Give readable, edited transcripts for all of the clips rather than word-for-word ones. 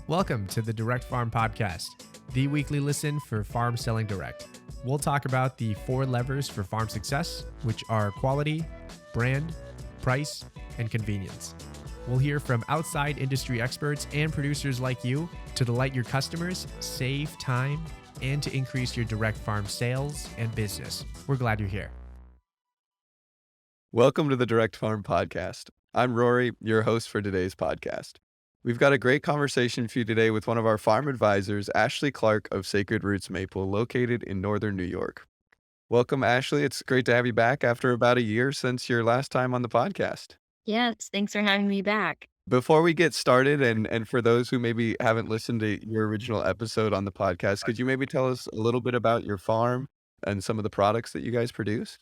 Welcome to the Direct Farm Podcast, the weekly listen for farm selling direct. We'll talk about the 4 levers for farm success, which are quality, brand, price, and convenience. We'll hear from outside industry experts and producers like you to delight your customers, save time, and to increase your direct farm sales and business. We're glad you're here. Welcome to the Direct Farm Podcast. I'm Rory, your host for today's podcast. We've got a great conversation for you today with one of our farm advisors, Ashley Clark of Sacred Roots Maple, located in northern New York. Welcome, Ashley. It's great to have you back after about a year since your last time on the podcast. Yes, thanks for having me back. Before we get started, and for those who maybe haven't listened to your original episode on the podcast, could you maybe tell us a little bit about your farm and some of the products that you guys produce?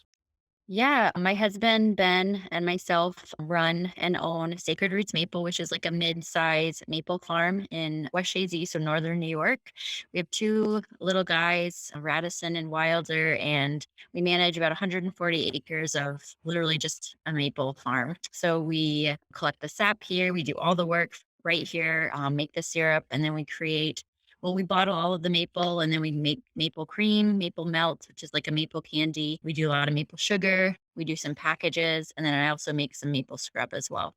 Yeah, my husband, Ben, and myself run and own Sacred Roots Maple, which is like a mid-size maple farm in West Shazy, so northern New York. We have 2 little guys, Radisson and Wilder, and we manage about 140 acres of literally just a maple farm. So we collect the sap here, we do all the work right here, make the syrup, and then we bottle all of the maple and then we make maple cream, maple melt, which is like a maple candy. We do a lot of maple sugar. We do some packages. And then I also make some maple scrub as well.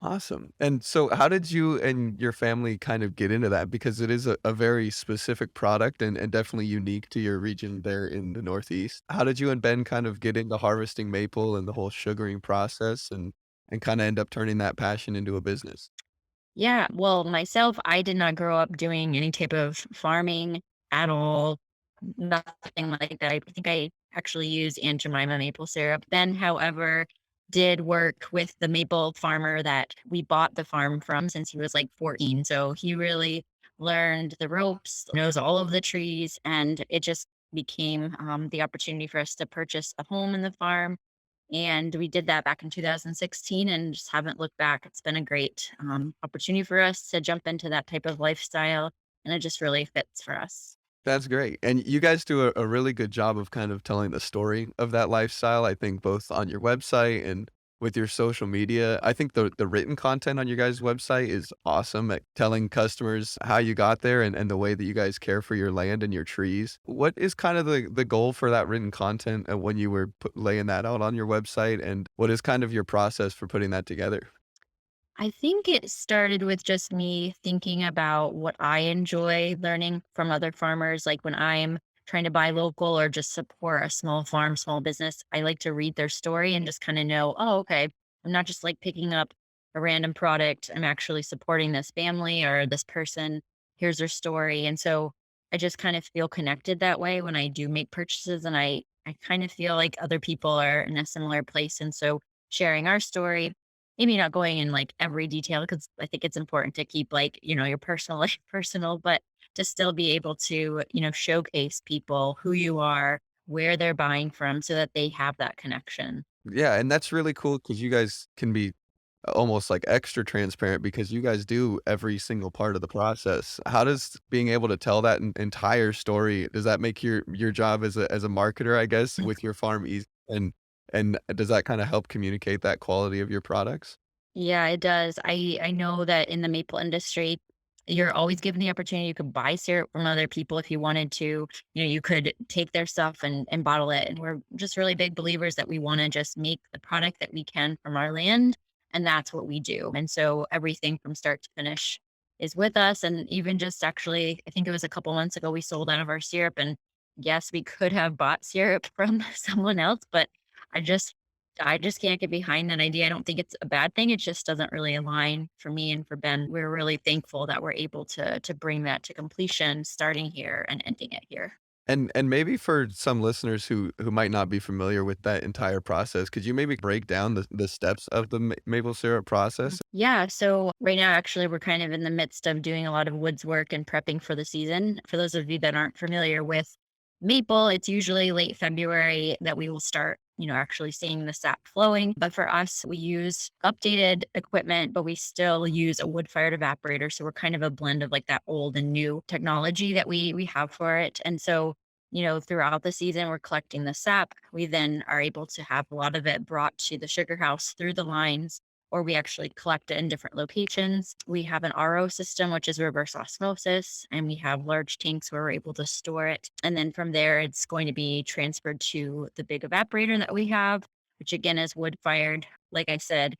Awesome. And so how did you and your family kind of get into that? Because it is a very specific product and definitely unique to your region there in the Northeast. How did you and Ben kind of get into harvesting maple and the whole sugaring process and kind of end up turning that passion into a business? Yeah. Well, myself, I did not grow up doing any type of farming at all. Nothing like that. I think I actually use Aunt Jemima maple syrup. Ben, however, did work with the maple farmer that we bought the farm from since he was like 14. So he really learned the ropes, knows all of the trees, and it just became the opportunity for us to purchase a home in the farm. And we did that back in 2016 and just haven't looked back. It's been a great opportunity for us to jump into that type of lifestyle, and it just really fits for us. That's great. And you guys do a really good job of kind of telling the story of that lifestyle, I think both on your website and with your social media. I think the written content on your guys' website is awesome at telling customers how you got there and the way that you guys care for your land and your trees. What is kind of the goal for that written content when you were laying that out on your website? And what is kind of your process for putting that together? I think it started with just me thinking about what I enjoy learning from other farmers. Like when I'm trying to buy local or just support a small farm, small business, I like to read their story and just kind of know, oh, okay, I'm not just like picking up a random product. I'm actually supporting this family or this person. Here's their story. And so I just kind of feel connected that way when I do make purchases. And I kind of feel like other people are in a similar place. And so sharing our story, maybe not going in like every detail because I think it's important to keep like, your personal life personal, but to still be able to, showcase people who you are, where they're buying from so that they have that connection. Yeah, and that's really cool because you guys can be almost like extra transparent because you guys do every single part of the process. How does being able to tell that entire story, does that make your job as a marketer, I guess, with your farm easy? And does that kind of help communicate that quality of your products? Yeah, it does. I know that in the maple industry, you're always given the opportunity. You could buy syrup from other people if you wanted to. You could take their stuff and bottle it. And we're just really big believers that we want to just make the product that we can from our land. And that's what we do. And so everything from start to finish is with us. And even just actually, I think it was a couple months ago, we sold out of our syrup. And yes, we could have bought syrup from someone else, but I just I just can't get behind that idea. I don't think it's a bad thing. It just doesn't really align for me and for Ben. We're really thankful that we're able to bring that to completion, starting here and ending it here. And maybe for some listeners who might not be familiar with that entire process, could you maybe break down the steps of the maple syrup process? Yeah. So right now, actually, we're kind of in the midst of doing a lot of woods work and prepping for the season. For those of you that aren't familiar with maple, it's usually late February that we will start, actually seeing the sap flowing. But for us, we use updated equipment, but we still use a wood fired evaporator. So we're kind of a blend of like that old and new technology that we have for it. And so, throughout the season, we're collecting the sap. We then are able to have a lot of it brought to the sugar house through the lines or we actually collect it in different locations. We have an RO system, which is reverse osmosis, and we have large tanks where we're able to store it. And then from there, it's going to be transferred to the big evaporator that we have, which again is wood fired. Like I said,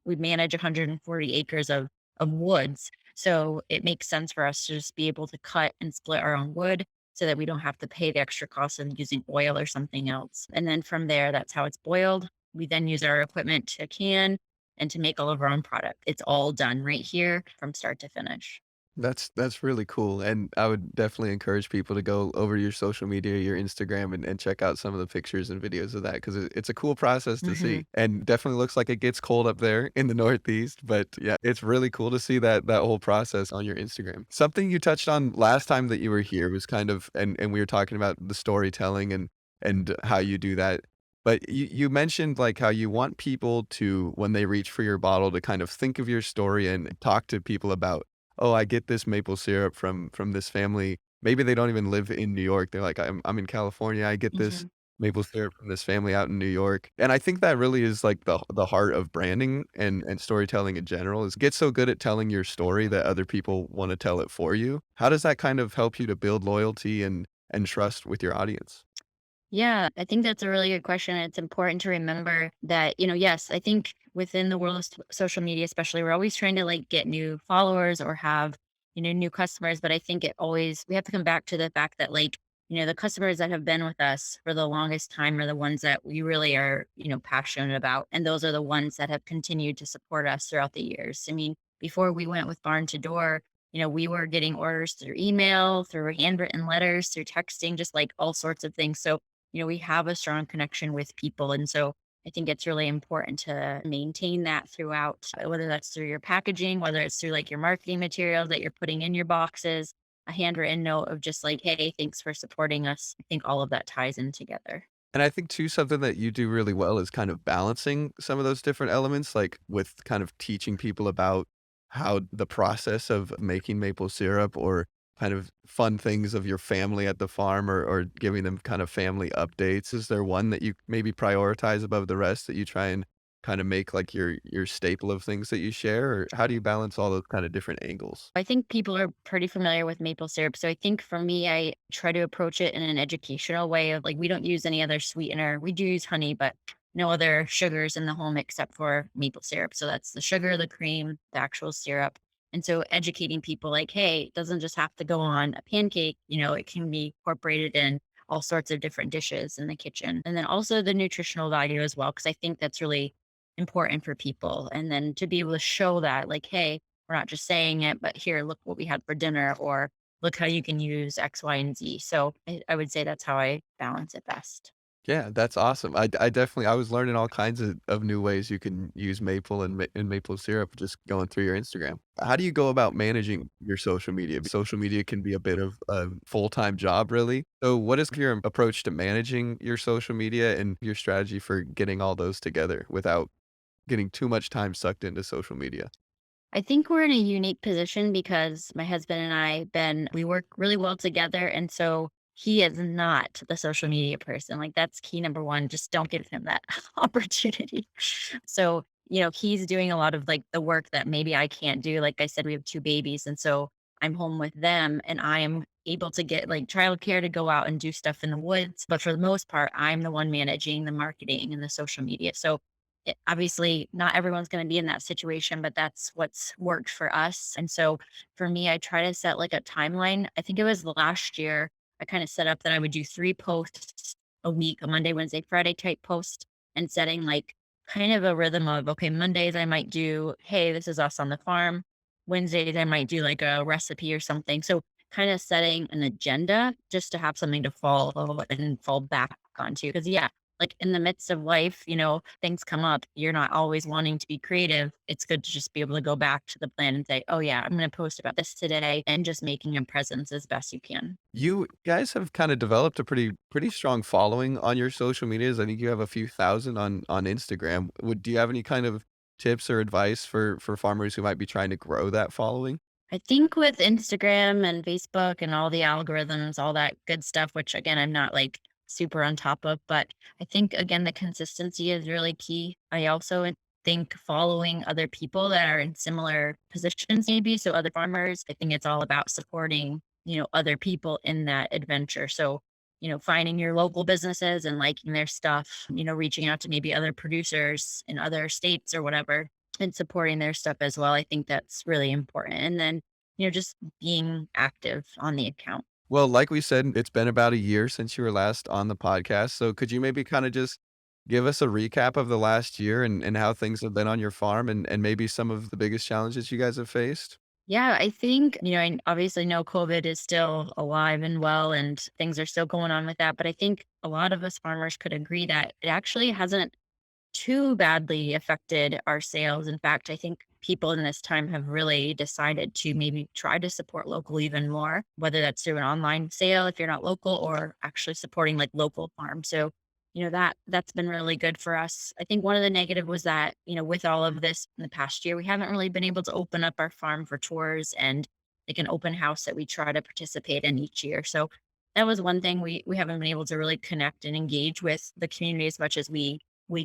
we manage 140 acres of woods. So it makes sense for us to just be able to cut and split our own wood so that we don't have to pay the extra cost of using oil or something else. And then from there, that's how it's boiled. We then use our equipment to can and to make all of our own product. It's all done right here from start to finish. That's really cool, and I would definitely encourage people to go over to your social media, your Instagram, and check out some of the pictures and videos of that because it's a cool process to Hmm. see, and definitely looks like it gets cold up there in the Northeast, but yeah, it's really cool to see that whole process on your Instagram. Something you touched on last time that you were here was kind of and we were talking about the storytelling and how you do that, but you mentioned, like, how you want people to, when they reach for your bottle, to kind of think of your story and talk to people about, "Oh, I get this maple syrup from this family." Maybe they don't even live in New York. They're like, I'm in California. I get this Hmm. maple syrup from this family out in New York." And I think that really is like the heart of branding and storytelling in general is get so good at telling your story that other people want to tell it for you. How does that kind of help you to build loyalty and trust with your audience? Yeah, I think that's a really good question. It's important to remember that, yes, I think within the world of social media, especially, we're always trying to like get new followers or have, new customers. But I think we have to come back to the fact that like, the customers that have been with us for the longest time are the ones that we really are, passionate about. And those are the ones that have continued to support us throughout the years. I mean, before we went with Barn2Door, we were getting orders through email, through handwritten letters, through texting, just like all sorts of things. So we have a strong connection with people. And so I think it's really important to maintain that throughout, whether that's through your packaging, whether it's through like your marketing materials that you're putting in your boxes, a handwritten note of just like, hey, thanks for supporting us. I think all of that ties in together. And I think too, something that you do really well is kind of balancing some of those different elements, like with kind of teaching people about how the process of making maple syrup or kind of fun things of your family at the farm or giving them kind of family updates. Is there one that you maybe prioritize above the rest that you try and kind of make like your staple of things that you share? Or how do you balance all those kind of different angles? I think people are pretty familiar with maple syrup. So I think for me, I try to approach it in an educational way of like, we don't use any other sweetener. We do use honey, but no other sugars in the home except for maple syrup. So that's the sugar, the cream, the actual syrup. And so educating people like, hey, it doesn't just have to go on a pancake, it can be incorporated in all sorts of different dishes in the kitchen. And then also the nutritional value as well, because I think that's really important for people. And then to be able to show that, like, hey, we're not just saying it, but here, look what we had for dinner, or look how you can use X, Y, and Z. So I would say that's how I balance it best. Yeah, that's awesome. I definitely I was learning all kinds of new ways you can use maple and maple syrup just going through your Instagram. How do you go about managing your social media? Social media can be a bit of a full-time job, really. So what is your approach to managing your social media and your strategy for getting all those together without getting too much time sucked into social media? I think we're in a unique position because my husband and we work really well together. And so he is not the social media person. Like that's key number one. Just don't give him that opportunity. So, he's doing a lot of like the work that maybe I can't do. Like I said, we have two babies. And so I'm home with them and I am able to get like childcare to go out and do stuff in the woods. But for the most part, I'm the one managing the marketing and the social media. So obviously not everyone's going to be in that situation, but that's what's worked for us. And so for me, I try to set like a timeline. I think it was last year I kind of set up that I would do 3 posts a week, a Monday, Wednesday, Friday type post, and setting like kind of a rhythm of, okay, Mondays I might do, hey, this is us on the farm. Wednesdays I might do like a recipe or something. So kind of setting an agenda just to have something to follow and fall back onto. Because yeah, like in the midst of life, things come up. You're not always wanting to be creative. It's good to just be able to go back to the plan and say, oh, yeah, I'm going to post about this today and just making a presence as best you can. You guys have kinda developed a pretty strong following on your social medias. I think you have a few thousand on Instagram. Would do you have any kind of tips or advice for farmers who might be trying to grow that following? I think with Instagram and Facebook and all the algorithms, all that good stuff, which again, I'm not like super on top of, but I think again, the consistency is really key. I also think following other people that are in similar positions, maybe. So other farmers, I think it's all about supporting, other people in that adventure. So, finding your local businesses and liking their stuff, reaching out to maybe other producers in other states or whatever and supporting their stuff as well. I think that's really important. And then, just being active on the account. Well, like we said, it's been about a year since you were last on the podcast. So could you maybe kind of just give us a recap of the last year and how things have been on your farm and maybe some of the biggest challenges you guys have faced? Yeah, I think, I obviously know COVID is still alive and well, and things are still going on with that. But I think a lot of us farmers could agree that it actually hasn't too badly affected our sales. In fact, I think people in this time have really decided to maybe try to support local even more, whether that's through an online sale if you're not local or actually supporting like local farms. So, that's been really good for us. I think one of the negative was that, with all of this in the past year, we haven't really been able to open up our farm for tours and like an open house that we try to participate in each year. So that was one thing we haven't been able to really connect and engage with the community as much as we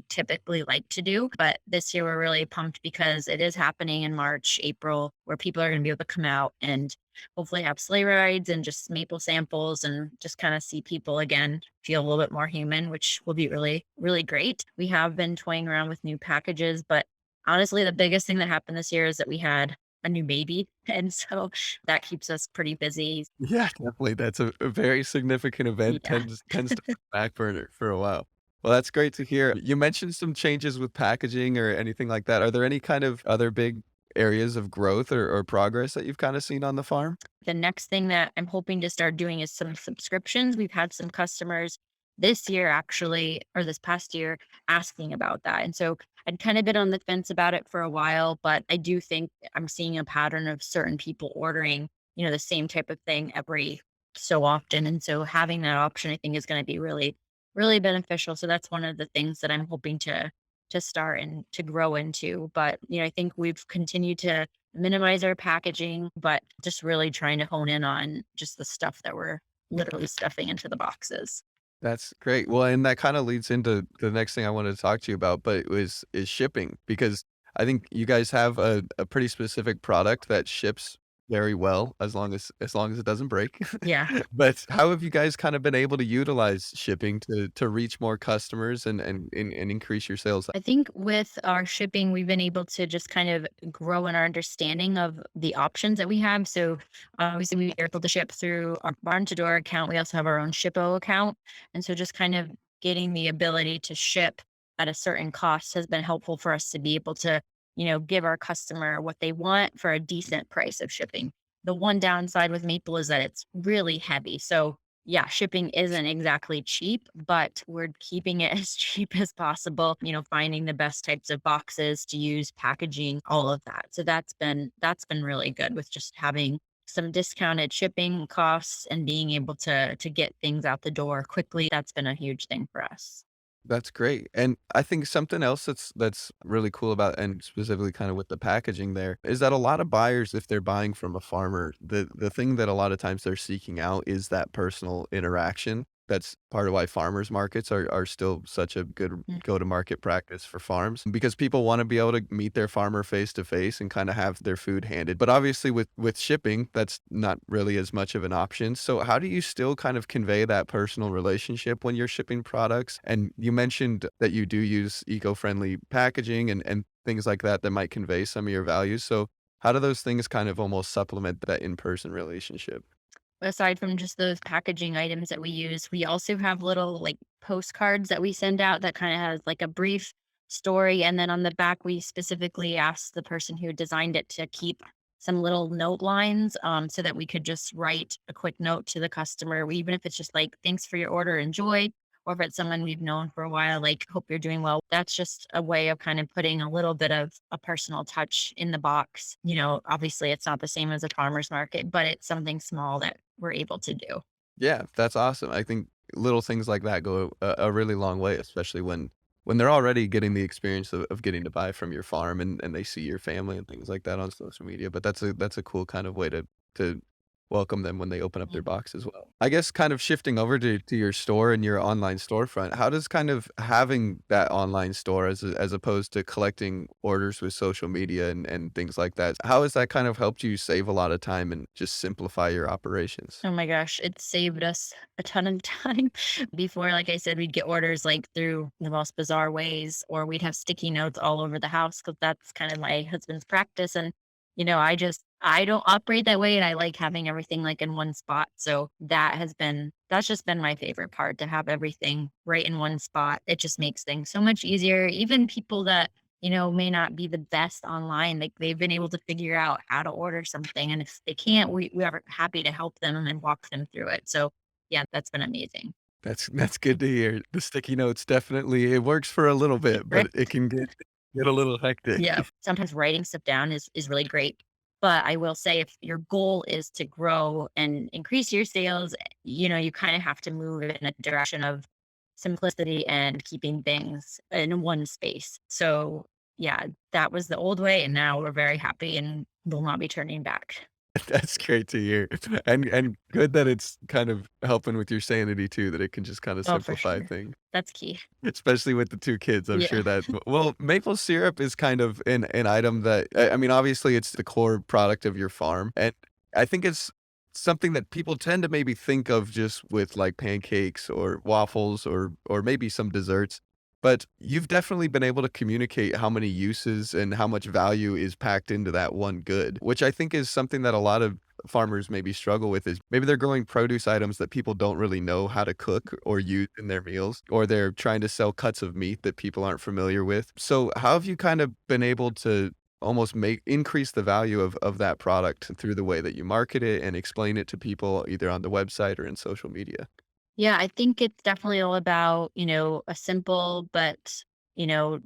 typically like to do. But this year we're really pumped because it is happening in March, April, where people are going to be able to come out and hopefully have sleigh rides and just maple samples and just kind of see people again, feel a little bit more human, which will be really, really great. We have been toying around with new packages, but honestly, the biggest thing that happened this year is that we had a new baby. And so that keeps us pretty busy. Yeah, definitely. That's a very significant event, Yeah. tends to put back burner for a while. Well, that's great to hear. You mentioned some changes with packaging or anything like that. Are there any kind of other big areas of growth or progress that you've kind of seen on the farm? The next thing that I'm hoping to start doing is some subscriptions. We've had some customers this year actually, or this past year, asking about that. And so I'd kind of been on the fence about it for a while, but I do think I'm seeing a pattern of certain people ordering, the same type of thing every so often. And so having that option, I think, is going to be really, really beneficial. So that's one of the things that I'm hoping to start and to grow into. But I think we've continued to minimize our packaging, but just really trying to hone in on just the stuff that we're literally stuffing into the boxes. That's great. Well, and that kind of leads into the next thing I wanted to talk to you about, but is shipping because I think you guys have a pretty specific product that ships very well as long as it doesn't break. Yeah. But how have you guys kind of been able to utilize shipping to reach more customers and increase your sales? I think with our shipping, we've been able to just kind of grow in our understanding of the options that we have. So obviously we are able to ship through our Barn2Door account. We also have our own Shippo account. And so just kind of getting the ability to ship at a certain cost has been helpful for us to be able to, give our customer what they want for a decent price of shipping. The one downside with maple is that it's really heavy. So yeah, shipping isn't exactly cheap, but we're keeping it as cheap as possible, finding the best types of boxes to use, packaging, all of that. So that's been really good with just having some discounted shipping costs and being able to get things out the door quickly. That's been a huge thing for us. That's great, and I think something else that's really cool about and specifically kinda with the packaging there, is that a lot of buyers, if they're buying from a farmer, the thing that a lot of times they're seeking out is that personal interaction. That's part of why farmers markets are still such a good Mm. go-to-market practice for farms, because people wanna be able to meet their farmer face to face and kinda have their food handed. But obviously with shipping, that's not really as much of an option. So how do you still kind of convey that personal relationship when you're shipping products? And you mentioned that you do use eco-friendly packaging and things like that that might convey some of your values. So how do those things kind of almost supplement that in-person relationship? Aside from just those packaging items that we use, we also have little like postcards that we send out that kind of has like a brief story. And then on the back, we specifically asked the person who designed it to keep some little note lines so that we could just write a quick note to the customer, even if it's just like, thanks for your order, enjoy. Or if it's someone we've known for a while, like, hope you're doing well. That's just a way of kind of putting a little bit of a personal touch in the box. Obviously, it's not the same as a farmer's market, but it's something small that we're able to do. Yeah, that's awesome. I think little things like that go a really long way, especially when they're already getting the experience of getting to buy from your farm and they see your family and things like that on social media. But that's a cool kind of way to welcome them when they open up their box as well. I guess kind of shifting over to your store and your online storefront, how does kind of having that online store as opposed to collecting orders with social media and things like that, how has that kind of helped you save a lot of time and just simplify your operations? Oh my gosh, it saved us a ton of time. Before, like I said, we'd get orders like through the most bizarre ways, or we'd have sticky notes all over the house because that's kind of my husband's practice. And, I don't operate that way. And I like having everything like in one spot. So that's just been my favorite part, to have everything right in one spot. It just makes things so much easier. Even people that may not be the best online. Like, they've been able to figure out how to order something. And if they can't, we are happy to help them and walk them through it. So yeah, that's been amazing. That's good to hear. The sticky notes definitely it works for a little bit, but Right? it can get a little hectic. Yeah. Sometimes writing stuff down is really great. But I will say, if your goal is to grow and increase your sales, you kind of have to move in a direction of simplicity and keeping things in one space. So yeah, that was the old way. And now we're very happy and will not be turning back. That's great to hear. And good that it's kind of helping with your sanity too, that it can just kinda Oh, for simplify sure. things. That's key. Especially with the 2 kids, I'm Yeah. sure that well, maple syrup is kind of an item that I mean, obviously, it's the core product of your farm, and I think it's something that people tend to maybe think of just with, like, pancakes or waffles or maybe some desserts, but you've definitely been able to communicate how many uses and how much value is packed into that one good, which I think is something that a lot of farmers maybe struggle with is maybe they're growing produce items that people don't really know how to cook or use in their meals, or they're trying to sell cuts of meat that people aren't familiar with. So how have you kind of been able to almost make increase the value of that product through the way that you market it and explain it to people either on the website or in social media? Yeah, I think it's definitely all about, a simple but,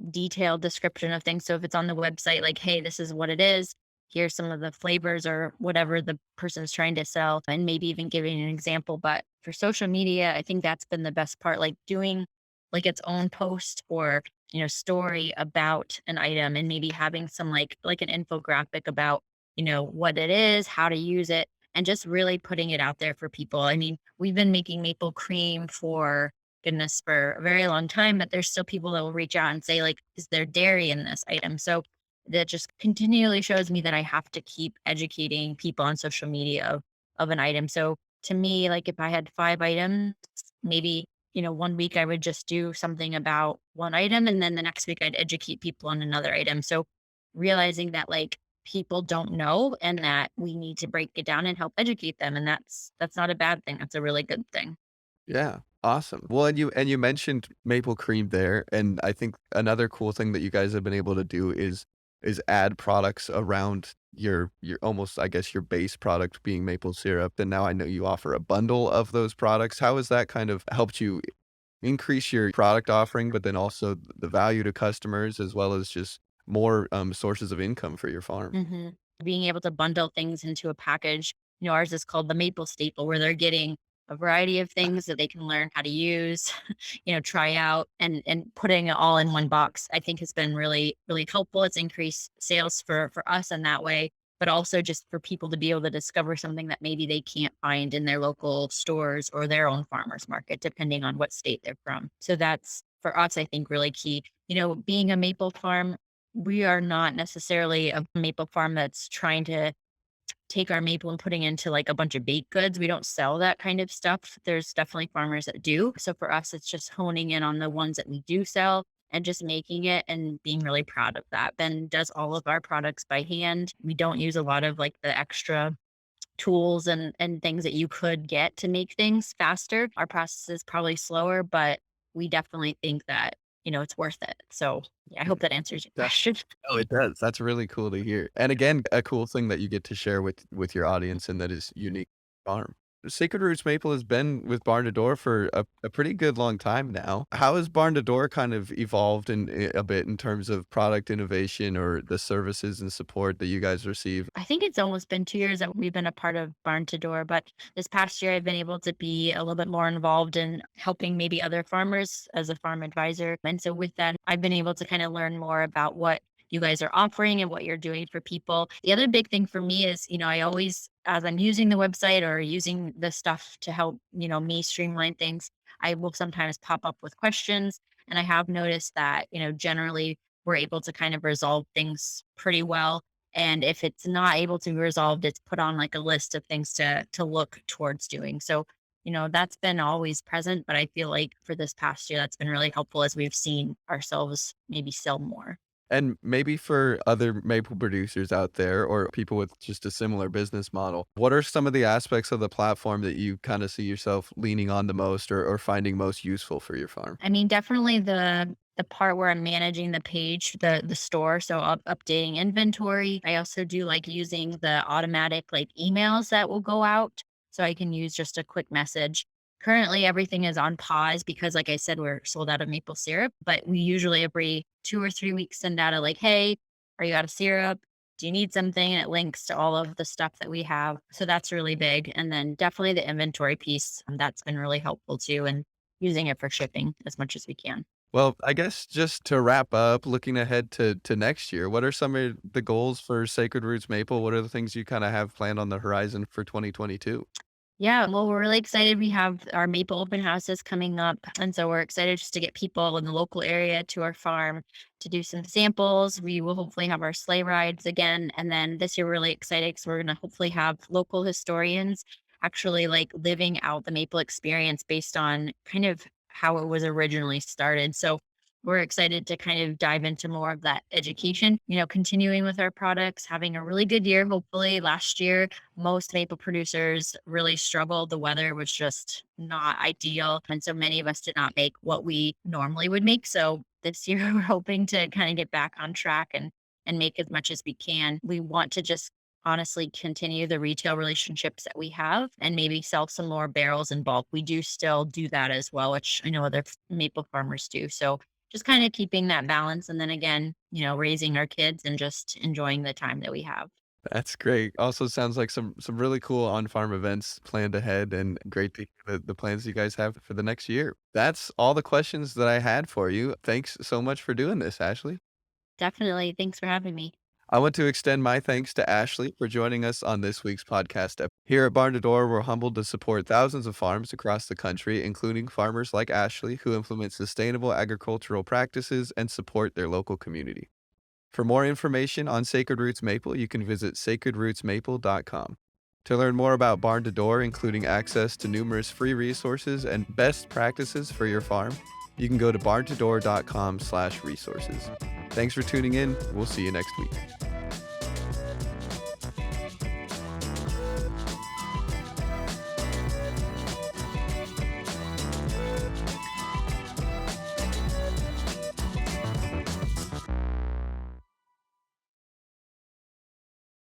detailed description of things. So if it's on the website, like, hey, this is what it is, here's some of the flavors or whatever the person's trying to sell, and maybe even giving an example. But for social media, I think that's been the best part, like doing like its own post or, story about an item, and maybe having some like an infographic about, what it is, how to use it, and just really putting it out there for people. I mean, we've been making maple cream for goodness for a very long time, but there's still people that will reach out and say, like, is there dairy in this item? So that just continually shows me that I have to keep educating people on social media of an item. So to me, like, if I had 5 items, maybe, one week I would just do something about one item, and then the next week I'd educate people on another item. So realizing that, like, people don't know and that we need to break it down and help educate them, and that's not a bad thing. That's a really good thing. Yeah, awesome. Well, and you mentioned maple cream there, and I think another cool thing that you guys have been able to do is add products around your almost, I guess, your base product being maple syrup, and now I know you offer a bundle of those products. How has that kind of helped you increase your product offering, but then also the value to customers as well as just more, sources of income for your farm? Mhm. Being able to bundle things into a package. Ours is called the Maple Staple, where they're getting a variety of things that they can learn how to use, try out, and putting it all in one box, I think has been really, really helpful. It's increased sales for us in that way, but also just for people to be able to discover something that maybe they can't find in their local stores or their own farmers market, depending on what state they're from. So that's for us, I think, really key. Being a maple farm, we are not necessarily a maple farm that's trying to take our maple and putting into like a bunch of baked goods. We don't sell that kind of stuff. There's definitely farmers that do. So for us, it's just honing in on the ones that we do sell and just making it and being really proud of that. Ben does all of our products by hand. We don't use a lot of like the extra tools and things that you could get to make things faster. Our process is probably slower, but we definitely think that, it's worth it. So yeah, I hope that answers your question. Oh, it does. That's really cool to hear. And again, a cool thing that you get to share with your audience and that is unique to farm. Sacred Roots Maple has been with Barn2Door for a pretty good long time now. How has Barn2Door kind of evolved a bit in terms of product innovation or the services and support that you guys receive? I think it's almost been 2 years that we've been a part of Barn to Door, but this past year I've been able to be a little bit more involved in helping maybe other farmers as a farm advisor. And so with that, I've been able to kind of learn more about what you guys are offering and what you're doing for people. The other big thing for me is, I always, as I'm using the website or using the stuff to help, me streamline things, I will sometimes pop up with questions. And I have noticed that, generally we're able to kind of resolve things pretty well. And if it's not able to be resolved, it's put on like a list of things to look towards doing. So, that's been always present, but I feel like for this past year, that's been really helpful as we've seen ourselves maybe sell more. And maybe for other maple producers out there or people with just a similar business model, what are some of the aspects of the platform that you kind of see yourself leaning on the most or finding most useful for your farm? I mean, definitely the part where I'm managing the page, the store, so updating inventory. I also do like using the automatic like emails that will go out, so I can use just a quick message. Currently, everything is on pause because, like I said, we're sold out of maple syrup. But we usually every 2 or 3 weeks send out a like, "Hey, are you out of syrup? Do you need something?" And it links to all of the stuff that we have. So that's really big. And then definitely the inventory piece, that's been really helpful too. And using it for shipping as much as we can. Well, I guess just to wrap up, looking ahead to next year, what are some of the goals for Sacred Roots Maple? What are the things you kind of have planned on the horizon for 2022? Yeah, well, we're really excited. We have our maple open houses coming up. And so we're excited just to get people in the local area to our farm to do some samples. We will hopefully have our sleigh rides again. And then this year, we're really excited because we're going to hopefully have local historians actually like living out the maple experience based on kind of how it was originally started. So we're excited to kind of dive into more of that education, continuing with our products, having a really good year. Hopefully, last year, most maple producers really struggled. The weather was just not ideal. And so many of us did not make what we normally would make. So this year, we're hoping to kind of get back on track and make as much as we can. We want to just honestly continue the retail relationships that we have and maybe sell some more barrels in bulk. We do still do that as well, which I know other maple farmers do. So just kind of keeping that balance and then again, raising our kids and just enjoying the time that we have. That's great. Also sounds like some really cool on-farm events planned ahead and great to hear the plans you guys have for the next year. That's all the questions that I had for you. Thanks so much for doing this, Ashley. Definitely. Thanks for having me. I want to extend my thanks to Ashley for joining us on this week's podcast. Here at Barn2Door, we're humbled to support thousands of farms across the country, including farmers like Ashley who implement sustainable agricultural practices and support their local community. For more information on Sacred Roots Maple, you can visit sacredrootsmaple.com. To learn more about Barn2Door, including access to numerous free resources and best practices for your farm, you can go to barn2door.com/resources. Thanks for tuning in. We'll see you next week.